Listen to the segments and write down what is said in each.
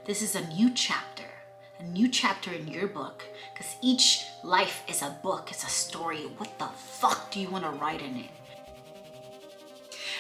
This is a new chapter in your book, because each life is a book, it's a story. What the fuck do you want to write in it?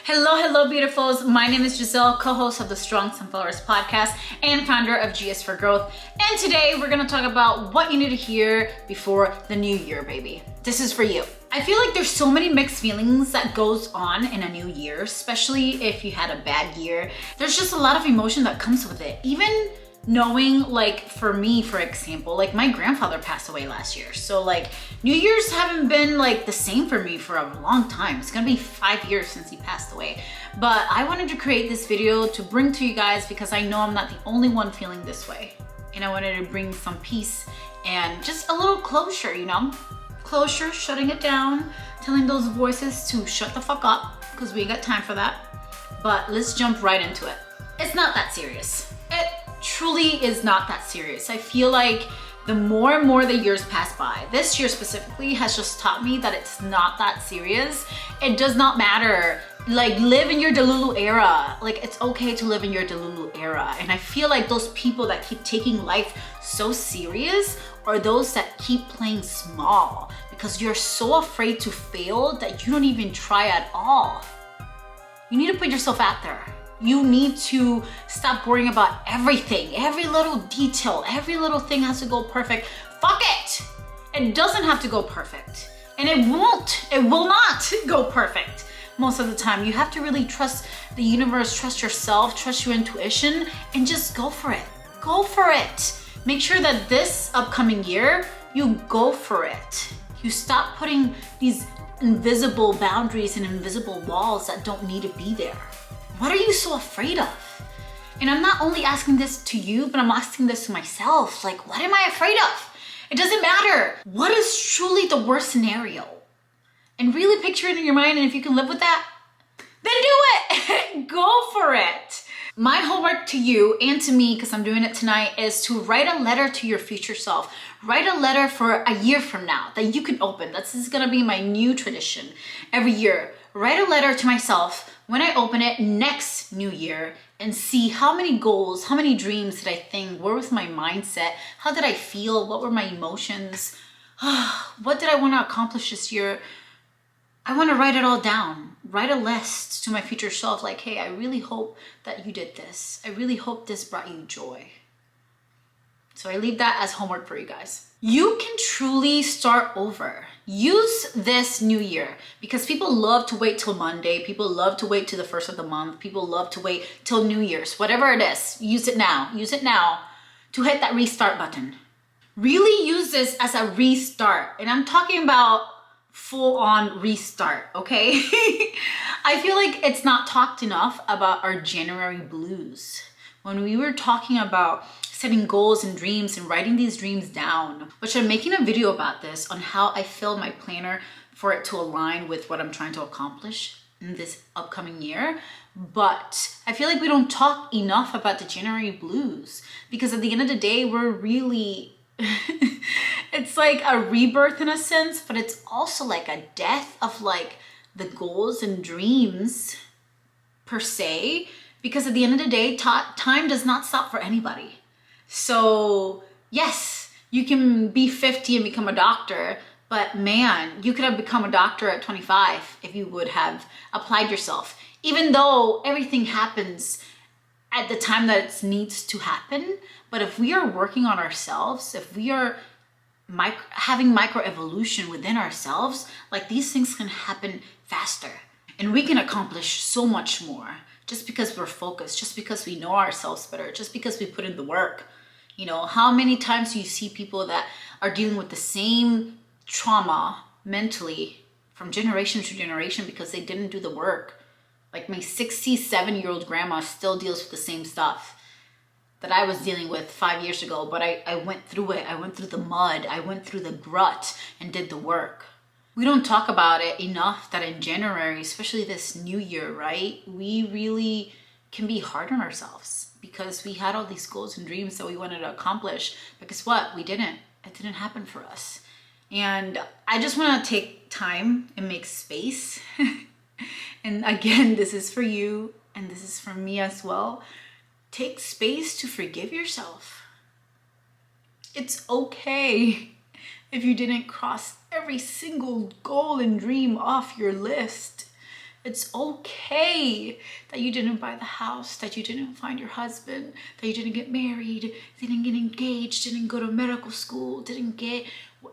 Hello, beautifuls. My name is Giselle, co-host of the Strong Sunflowers podcast and founder of GS for Growth. And today we're gonna talk about what you need to hear before the new year, baby. This is for you. I feel like there's so many mixed feelings that goes on in a new year, especially if you had a bad year. There's just a lot of emotion that comes with it. Even knowing, like, for me, for example, like my grandfather passed away last year. So like New Year's haven't been like the same for me for a long time. It's gonna be 5 years since he passed away. But I wanted to create this video to bring to you guys because I know I'm not the only one feeling this way. And I wanted to bring some peace and just a little closure, you know? Closure, shutting it down, telling those voices to shut the fuck up because we ain't got time for that. But let's jump right into it. It's not that serious. It truly is not that serious. I feel like the more and more the years pass by, this year specifically has just taught me that it's not that serious. It does not matter. Like, live in your Delulu era. Like, it's okay to live in your Delulu era. And I feel like those people that keep taking life so serious are those that keep playing small because you're so afraid to fail that you don't even try at all. You need to put yourself out there. You need to stop worrying about everything, every little detail, every little thing has to go perfect. Fuck it! It doesn't have to go perfect. And it will not go perfect most of the time. You have to really trust the universe, trust yourself, trust your intuition, and just go for it. Go for it. Make sure that this upcoming year, you go for it. You stop putting these invisible boundaries and invisible walls that don't need to be there. What are you so afraid of? And I'm not only asking this to you, but I'm asking this to myself. Like, what am I afraid of? It doesn't matter. What is truly the worst scenario? And really picture it in your mind, and if you can live with that, then do it. Go for it. My homework to you and to me, because I'm doing it tonight, is to write a letter to your future self. Write a letter for a year from now that you can open. This is gonna be my new tradition every year. Write a letter to myself when I open it next new year and see how many goals, how many dreams did I think, where was my mindset, how did I feel, what were my emotions, what did I want to accomplish this year. I want to write it all down, write a list to my future self like, hey, I really hope that you did this. I really hope this brought you joy. So I leave that as homework for you guys. You can truly start over. Use this new year because people love to wait till Monday. People love to wait to the first of the month. People love to wait till New Year's, whatever it is. Use it now. Use it now to hit that restart button. Really use this as a restart. And I'm talking about full on restart, okay? I feel like it's not talked enough about our January blues. When we were talking about setting goals and dreams and writing these dreams down, which I'm making a video about this on how I fill my planner for it to align with what I'm trying to accomplish in this upcoming year. But I feel like we don't talk enough about the January blues because at the end of the day, we're really, it's like a rebirth in a sense, but it's also like a death of like the goals and dreams per se, because at the end of the day, time does not stop for anybody. So yes, you can be 50 and become a doctor, but man, you could have become a doctor at 25 if you would have applied yourself. Even though everything happens at the time that it needs to happen, but if we are working on ourselves, if we are having micro evolution within ourselves, like these things can happen faster and we can accomplish so much more just because we're focused, just because we know ourselves better, just because we put in the work. You know, how many times do you see people that are dealing with the same trauma mentally from generation to generation because they didn't do the work? Like my 67-year-old grandma still deals with the same stuff that I was dealing with 5 years ago, but I went through it. I went through the mud. I went through the rut and did the work. We don't talk about it enough that in January, especially this new year, right? We really can be hard on ourselves because we had all these goals and dreams that we wanted to accomplish. But guess what? We didn't. It didn't happen for us. And I just want to take time and make space. And again, this is for you and this is for me as well. Take space to forgive yourself. It's okay if you didn't cross every single goal and dream off your list. It's okay that you didn't buy the house, that you didn't find your husband, that you didn't get married, didn't get engaged, didn't go to medical school, didn't get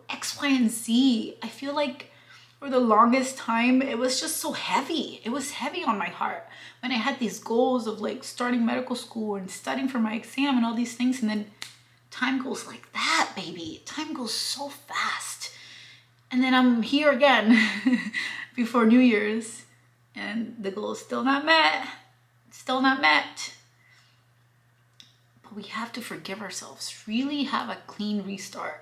X, Y, and Z. I feel like for the longest time, it was just so heavy. It was heavy on my heart when I had these goals of like starting medical school and studying for my exam and all these things. And then time goes like that, baby. Time goes so fast. And then I'm here again before New Year's. And the goal is still not met. Still not met. But we have to forgive ourselves. Really have a clean restart.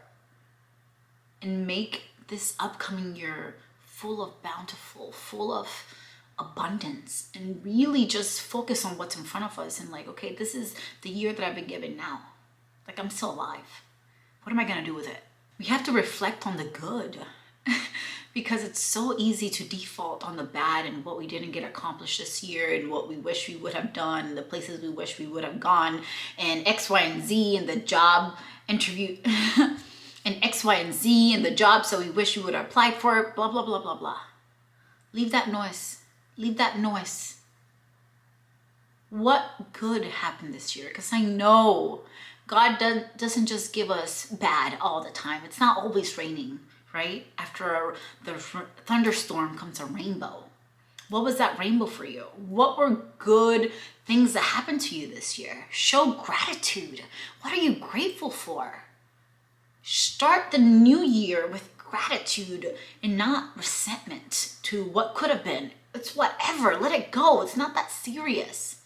And make this upcoming year full of bountiful, full of abundance. And really just focus on what's in front of us. And like, okay, this is the year that I've been given now. Like, I'm still alive. What am I going to do with it? We have to reflect on the good. Because it's so easy to default on the bad and what we didn't get accomplished this year and what we wish we would have done and the places we wish we would have gone and X, Y, and Z and the job interview and X, Y, and Z and the jobs that we wish we would have applied for, blah, blah, blah, blah, blah. Leave that noise. Leave that noise. What good happened this year? Because I know God doesn't just give us bad all the time. It's not always raining. Right? After the thunderstorm comes a rainbow. What was that rainbow for you? What were good things that happened to you this year? Show gratitude. What are you grateful for? Start the new year with gratitude and not resentment to what could have been. It's whatever. Let it go. It's not that serious.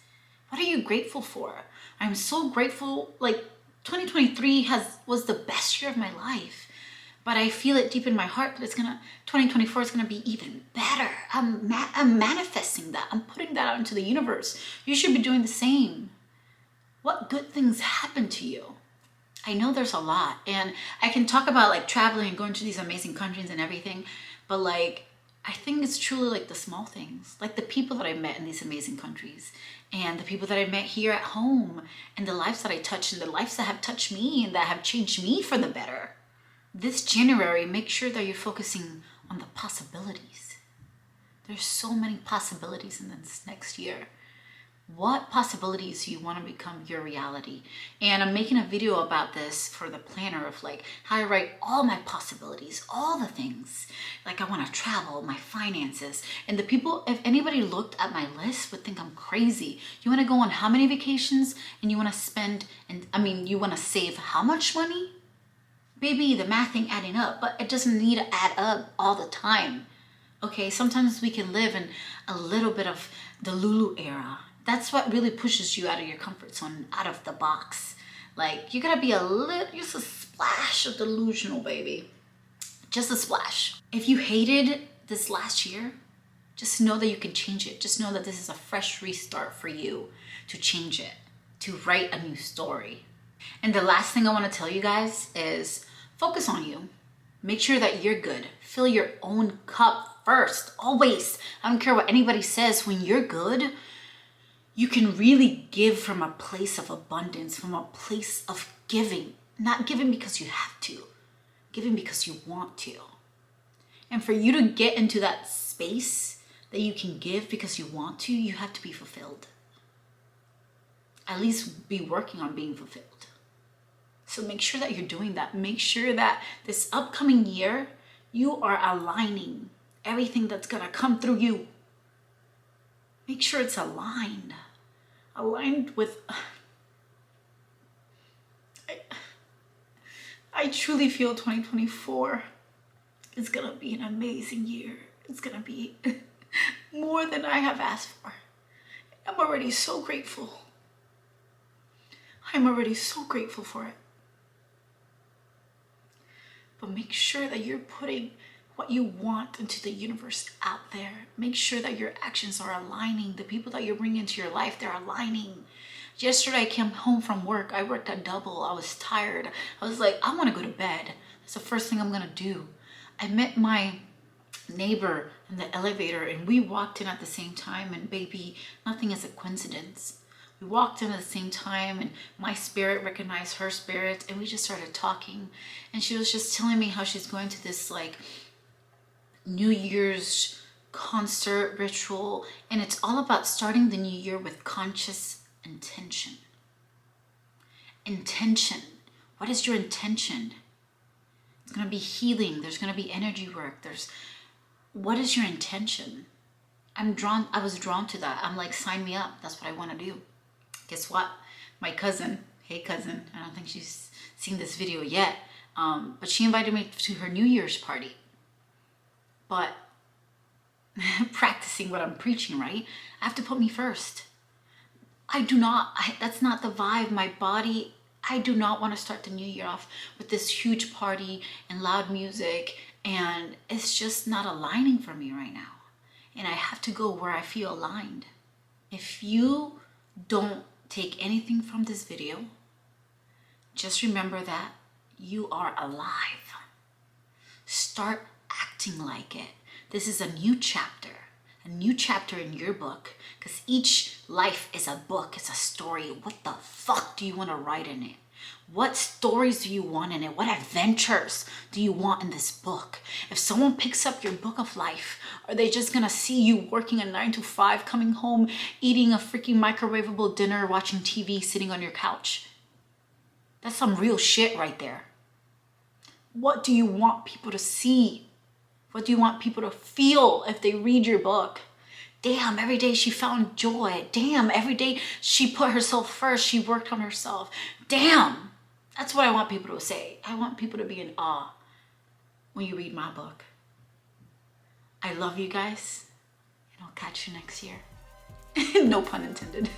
What are you grateful for? I'm so grateful. Like 2023 was the best year of my life. But I feel it deep in my heart that 2024 is gonna be even better. I'm manifesting that. I'm putting that out into the universe. You should be doing the same. What good things happened to you? I know there's a lot, and I can talk about like traveling and going to these amazing countries and everything, but like, I think it's truly like the small things, like the people that I met in these amazing countries and the people that I met here at home and the lives that I touched and the lives that have touched me and that have changed me for the better. This January, make sure that you're focusing on the possibilities. There's so many possibilities in this next year. What possibilities do you want to become your reality? And I'm making a video about this for the planner of like how I write all my possibilities, all the things. Like I want to travel, my finances. And the people, if anybody looked at my list, would think I'm crazy. You want to go on how many vacations? And you want to spend, you want to save how much money? Baby, the math ain't adding up, but it doesn't need to add up all the time. Okay, sometimes we can live in a little bit of the Lulu era. That's what really pushes you out of your comfort zone, out of the box. Like, you gotta be just a splash of delusional, baby. Just a splash. If you hated this last year, just know that you can change it. Just know that this is a fresh restart for you to change it, to write a new story. And the last thing I want to tell you guys is focus on you. Make sure that you're good. Fill your own cup first, always. I don't care what anybody says. When you're good, you can really give from a place of abundance, from a place of giving. Not giving because you have to, giving because you want to. And for you to get into that space that you can give because you want to, you have to be fulfilled. At least be working on being fulfilled. So make sure that you're doing that. Make sure that this upcoming year, you are aligning everything that's gonna come through you. Make sure it's aligned. Aligned with... I truly feel 2024 is gonna be an amazing year. It's gonna be more than I have asked for. I'm already so grateful. I'm already so grateful for it. But make sure that you're putting what you want into the universe out there. Make sure that your actions are aligning. The people that you bring into your life, they're aligning. Yesterday I came home from work. I worked a double. I was tired. I was like, I want to go to bed. That's the first thing I'm going to do. I met my neighbor in the elevator and we walked in at the same time, and baby, nothing is a coincidence. We walked in at the same time, and my spirit recognized her spirit, and we just started talking. And she was just telling me how she's going to this like New Year's concert ritual, and it's all about starting the new year with conscious intention. Intention. What is your intention? It's going to be healing. There's going to be energy work. What is your intention? I was drawn to that. I'm like, sign me up. That's what I want to do. Guess what? My cousin, hey cousin, I don't think she's seen this video yet, but she invited me to her New Year's party. But practicing what I'm preaching, right? I have to put me first. That's not the vibe. My body, I do not want to start the new year off with this huge party and loud music, and it's just not aligning for me right now. And I have to go where I feel aligned. If you don't take anything from this video, just remember that you are alive. Start acting like it. This is a new chapter in your book, because each life is a book, it's a story. What the fuck do you want to write in it? What stories do you want in it? What adventures do you want in this book? If someone picks up your book of life, are they just gonna see you working a 9 to 5, coming home, eating a freaking microwavable dinner, watching TV, sitting on your couch? That's some real shit right there. What do you want people to see? What do you want people to feel if they read your book? Damn, every day she found joy. Damn, every day she put herself first. She worked on herself. Damn, that's what I want people to say. I want people to be in awe when you read my book. I love you guys, and I'll catch you next year. No pun intended.